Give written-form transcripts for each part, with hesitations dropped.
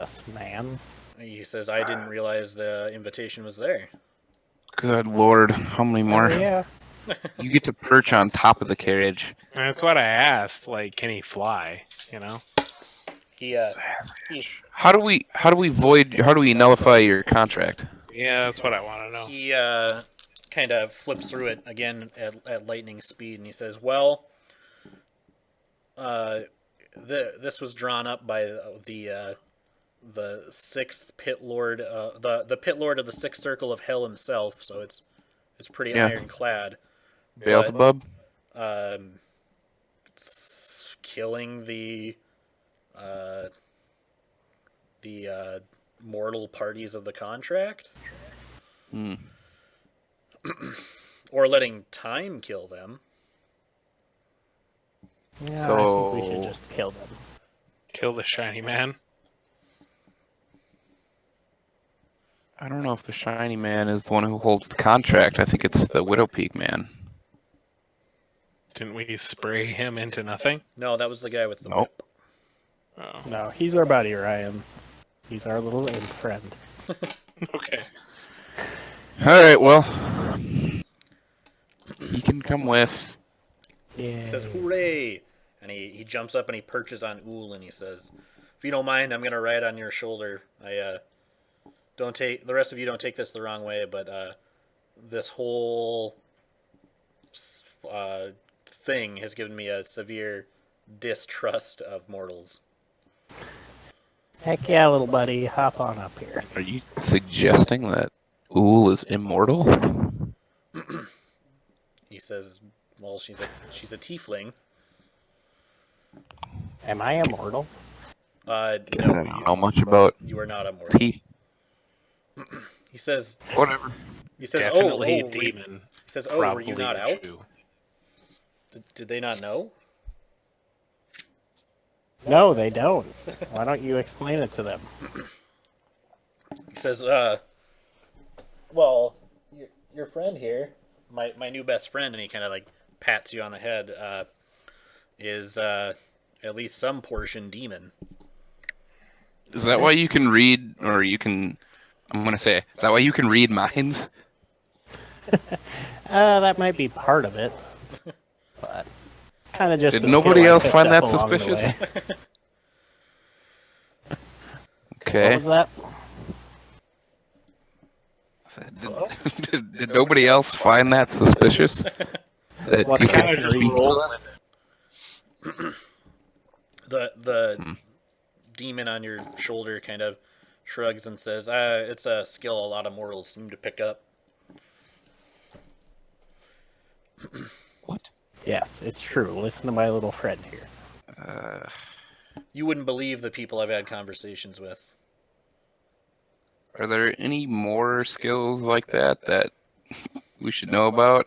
us, man. He says, I didn't realize the invitation was there. Good Lord, how many more? Oh, yeah. You get to perch on top of the carriage. And that's what I asked. Like, can he fly? You know? He's How do we nullify your contract? Yeah, that's what I want to know. He kind of flips through it again at lightning speed, and he says, "Well, this was drawn up by the sixth pit lord, the pit lord of the sixth circle of hell himself. So it's pretty ironclad. Beelzebub? It's killing the mortal parties of the contract." Hmm. Or letting time kill them. Yeah, So- I think we should just kill them. Kill the shiny man. I don't know if the shiny man is the one who holds the contract. I think it's the Widow Peak man. Didn't we spray him into nothing? No, that was the guy with the Nope. whip. Oh, No, he's our buddy, Ryan. He's our little imp friend. okay. All right, well, he can come with. Yeah. He says, "Hooray!" And he jumps up and he perches on Ool and he says, "If you don't mind, I'm gonna ride on your shoulder. Don't take the rest of you don't take this the wrong way, but this whole thing has given me a severe distrust of mortals." Heck yeah, little buddy. Hop on up here. Are you suggesting that Ool is immortal? He says, "Well, she's a tiefling." Am I immortal? Guess No, I don't know much about you are not immortal. He says, Whatever. Definitely oh, demon. He says, "Oh, were you Probably not a out? Jew. Did they not know?" No, they don't. Why don't you explain it to them? He says, "Well, your friend here, my new best friend," and he kind of like pats you on the head, is at least some portion demon." Is that why you can read, or you can? I'm gonna say, is that why you can read minds? That might be part of it. But kind of just Did a nobody skill I else picked find up that along the suspicious? way. What Okay. was that? Did nobody else find that suspicious? That What you kind could of speak to roll? us? The demon on your shoulder kind of shrugs and says, "It's a skill a lot of mortals seem to pick up." What? Yes, it's true. Listen to my little friend here. You wouldn't believe the people I've had conversations with. Are there any more skills like that we should know about?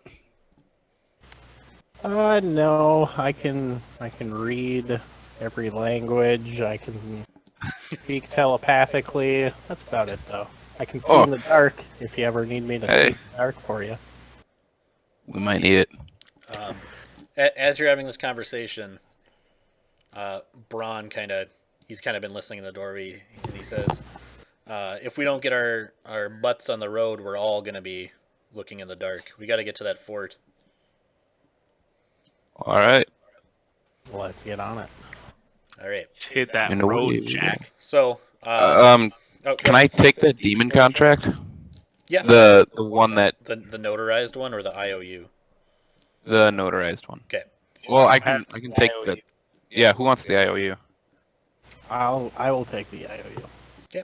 No, I can read every language. I can speak telepathically. That's about it, though. I can see in the dark if you ever need me to see in the dark for you. We might need it. As you're having this conversation, Braun he's kind of been listening in the doorway, and he says, "If we don't get our butts on the road, we're all going to be looking in the dark. We got to get to that fort." All right. Let's get on it. All right. Let's hit that You know what road, you- Jack. So, Can I take the demon contract? Yeah. The one that the notarized one or the IOU? the notarized one. Okay. Well, I Have can the take IOU. the. Yeah, who wants the IOU? I will take the IOU. Okay.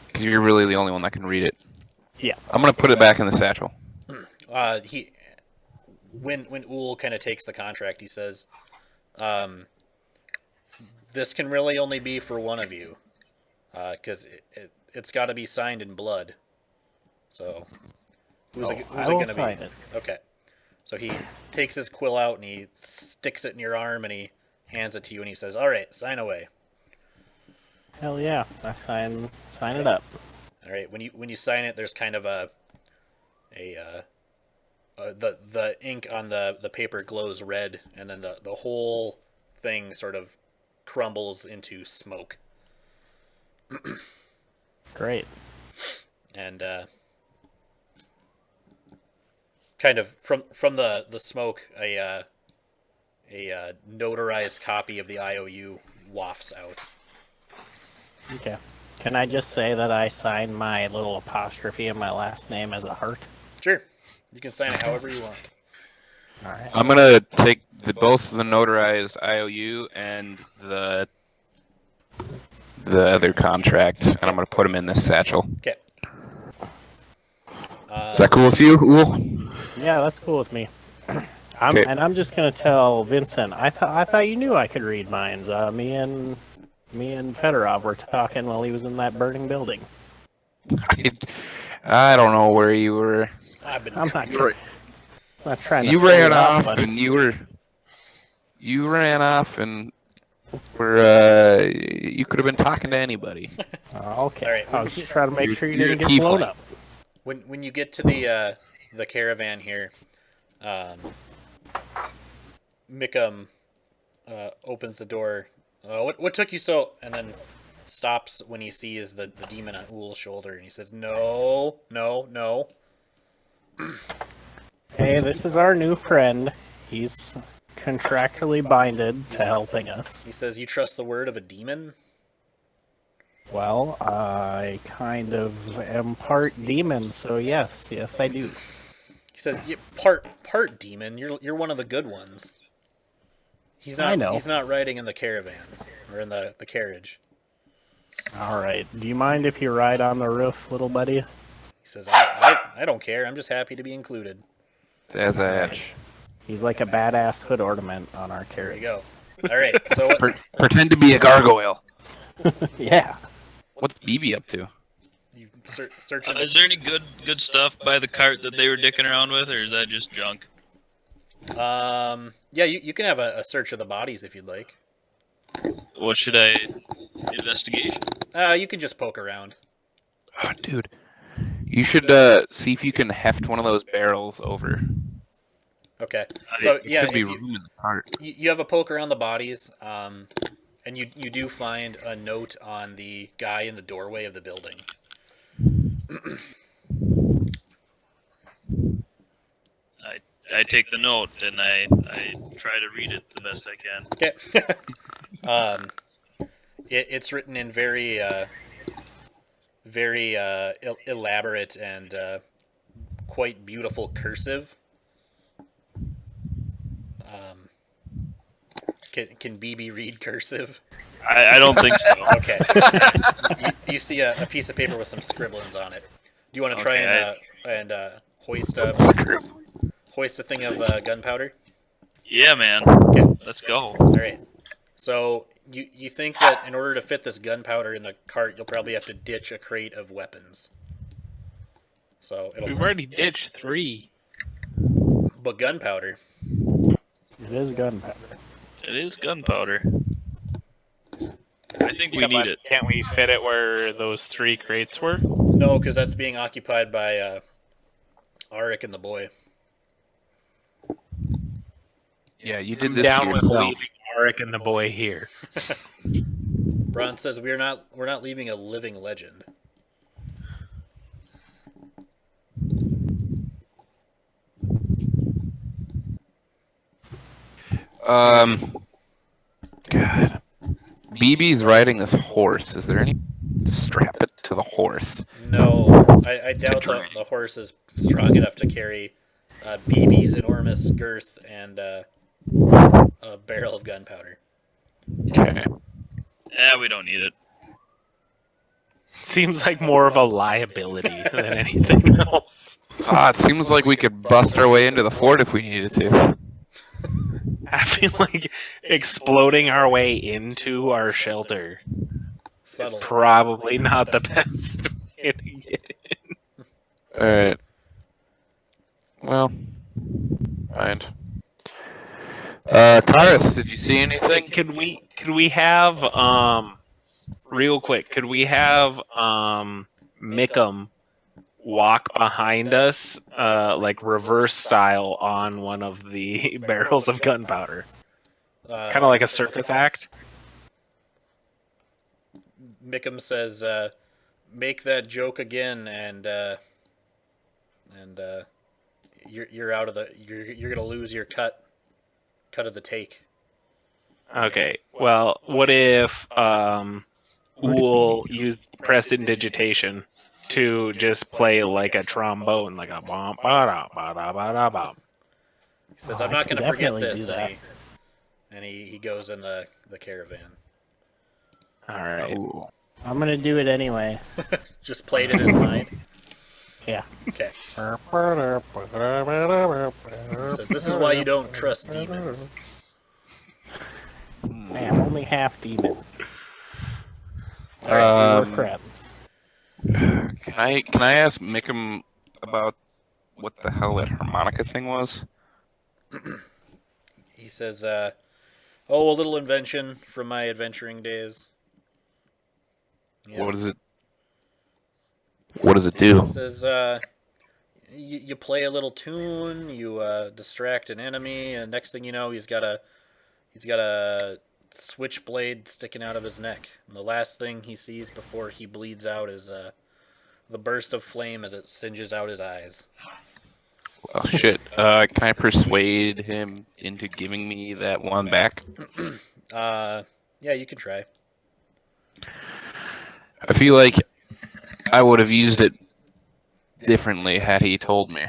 Because you're really the only one that can read it. Yeah. I'm gonna put it back in the satchel. When Ool kind of takes the contract, he says, "This can really only be for one of you, because it's got to be signed in blood. So, who's it I will going to sign be?" it. Okay. So he takes his quill out and he sticks it in your arm and he hands it to you and he says, "All right, sign away." Hell yeah! I sign it up. All right. When you sign it, there's kind of the ink on the paper glows red, and then the whole thing sort of crumbles into smoke. Great. And kind of from the smoke, a notarized copy of the IOU wafts out. Okay. Can I just say that I signed my little apostrophe in my last name as a heart? Sure, you can sign it however you want. All right. I'm gonna take both the notarized IOU and the other contract, and I'm gonna put them in this satchel. Okay. Is that cool with you, Ool? Yeah, that's cool with me. Okay. I'm just gonna tell Vincent. I thought you knew I could read minds. Me and Fedorov were talking while he was in that burning building. I don't know where you were. I'm not trying to. You throw ran you off, buddy. and you ran off, and you could have been talking to anybody. Okay. All right. I was just trying to make sure you You're didn't a get blown tiefling. up. When you get to the caravan here, Mickham opens the door. What took you so? And then stops when he sees the demon on Ool's shoulder, and he says, "No, no, no." Hey, this is our new friend. He's contractually binded to helping us. He says, "You trust the word of a demon?" Well, I kind of am part demon, so yes, I do. He says, yeah, "Part demon. You're one of the good ones." He's not. I know. He's not riding in the caravan or in the carriage. All right. Do you mind if you ride on the roof, little buddy? He says, I don't care. I'm just happy to be included. As Edge. He's like a badass hood ornament on our There you carriage. go. All right. So what, Pretend to be a gargoyle. Yeah. What's BB up to? you searching? Is there any good stuff by the cart that they were dicking around with, or is that just junk? Yeah, you can have a search of the bodies if you'd like. What should I investigation? You can just poke around. Oh, dude, you should see if you can heft one of those barrels over. Okay. So There yeah, should be if room in the cart. you have a poke around the bodies, and you do find a note on the guy in the doorway of the building. I take the note and I try to read it the best I can. Okay. It's written in very elaborate and quite beautiful cursive. Can BB read cursive? I don't think so. Okay. You see a piece of paper with some scribblings on it. Do you want to try and hoist a thing of gunpowder? Yeah, man. Okay. Let's go. All right. So you think that in order to fit this gunpowder in the cart, you'll probably have to ditch a crate of weapons. So We've already ditched 3. but gunpowder. It is gunpowder. It is gunpowder. I think we Yeah, need but it. Can't we fit it where those 3 crates were? No, because that's being occupied by Arik and the boy. Yeah, you did I'm this down to with yourself. leaving Arik and the boy here. Bron says we're not leaving a living legend. God. BB's riding this horse. Is there any strap it to the horse? No, I doubt the horse is strong enough to carry BB's enormous girth and a barrel of gunpowder. Okay. We don't need it. Seems like more of a liability than anything else. It seems like we could bust our way into the fort if we needed to. I feel like exploding our way into our shelter Subtle. is probably not the best way to get in. Alright. Well, mind. Karis, did you see anything? Could we have real quick? Could we have Mickham walk behind us, like reverse style, on one of the barrels of gunpowder, kind of like a circus act? Mickham says, "Make that joke again, and you're out of the you're gonna lose your cut of the take." Okay. Well, what if Uhl used prestidigitation to just play like a trombone, like a bum ba da ba da ba da bum. He says, Oh, "I'm I not can gonna forget definitely this," do that. and he goes in the caravan. All right. Ooh. I'm gonna do it anyway. Just played in his mind. Yeah. Okay. He He says, "This is why you don't trust demons." Hey, I'm only half demon. Alright, we were friends. Can I ask Mickham about what the hell that harmonica thing was? He says, "Oh, a little invention from my adventuring days." Yes. What is it? What does it do? He says, you play a little tune, you distract an enemy, and next thing you know, he's got a switchblade sticking out of his neck. And the last thing he sees before he bleeds out is the burst of flame as it singes out his eyes. Oh shit! Can I persuade him into giving me that one back? Yeah, you can try. I feel like I would have used it differently had he told me,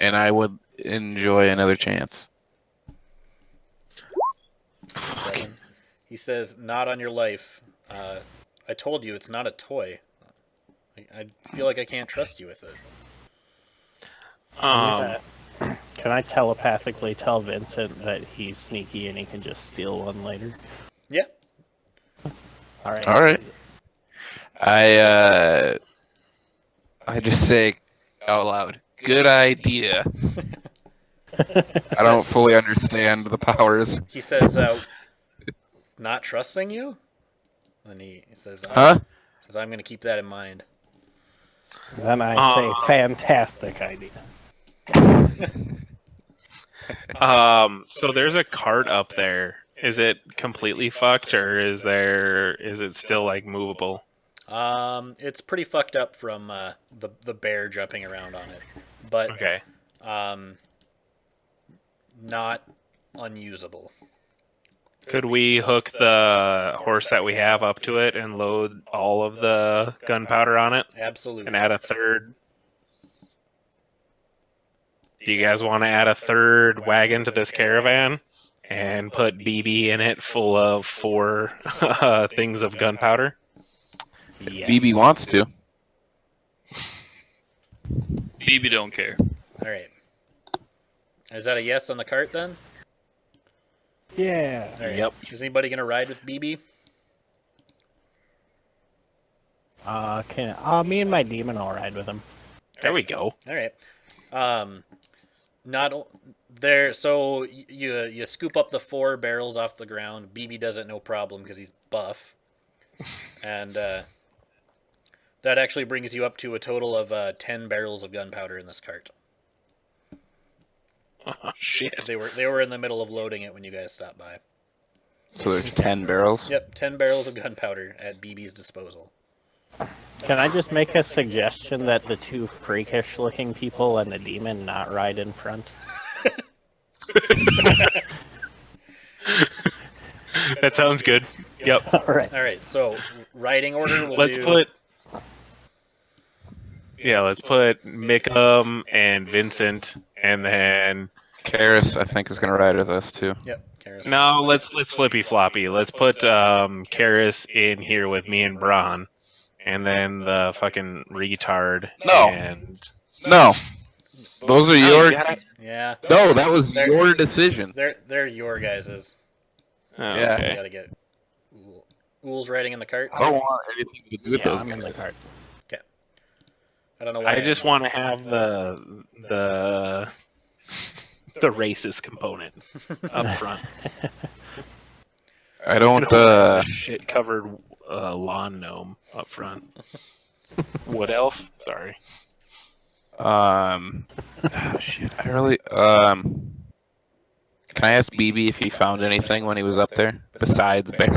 and I would enjoy another chance. 7. He says, "Not on your life. I told you it's not a toy. I feel like I can't trust you with it." Can I telepathically tell Vincent that he's sneaky and he can just steal one later? Yeah. Alright. All right. I just say out loud, "Good idea." I don't fully understand the powers. He says, "Not trusting you?" And he says, Huh? says, "I'm going to keep that in mind." Then I say, fantastic idea. So there's a cart up there. Is it completely fucked, or is it still like movable? It's pretty fucked up from the bear jumping around on it, but Okay. not unusable. Could we hook the horse that we have up to it and load all of the gunpowder on it Absolutely. and add a third? Do you guys want to add a third wagon to this caravan and put BB in it full of 4 things of gunpowder? Yes. BB wants to. BB don't care. All right. Is that a yes on the cart then? Yeah. All right. Yep. Is anybody gonna ride with BB? Me and my demon will ride with him. There we go. All right. Not there. So you scoop up the 4 barrels off the ground. BB does it no problem because he's buff, and that actually brings you up to a total of 10 barrels of gunpowder in this cart. Oh, shit. They were in the middle of loading it when you guys stopped by. So there's 10 barrels. Yep, 10 barrels of gunpowder at BB's disposal. Can I just make a suggestion that the 2 freakish-looking people and the demon not ride in front? That sounds good. Yep. Alright. All right, so riding order will Let's put Mickham and Vincent, and then Karis, I think, is going to ride with us too. Yep, Karis. no, let's flippy floppy. Let's put Karis in here with me and Braun, and then the fucking retard. No. And No, those are Oh, your. Yeah, No, that was your decision. they're your guys's. Oh, Yeah. You okay. gotta get Uhl's riding in the cart. I don't want anything to do with Yeah, those I'm in the guys. cart. I don't know why. I just want to have the racist component up front. I don't. Shit covered lawn gnome up front. Wood elf? Sorry. Shit. I really. Can I ask BB if he found anything when he was up there besides bears?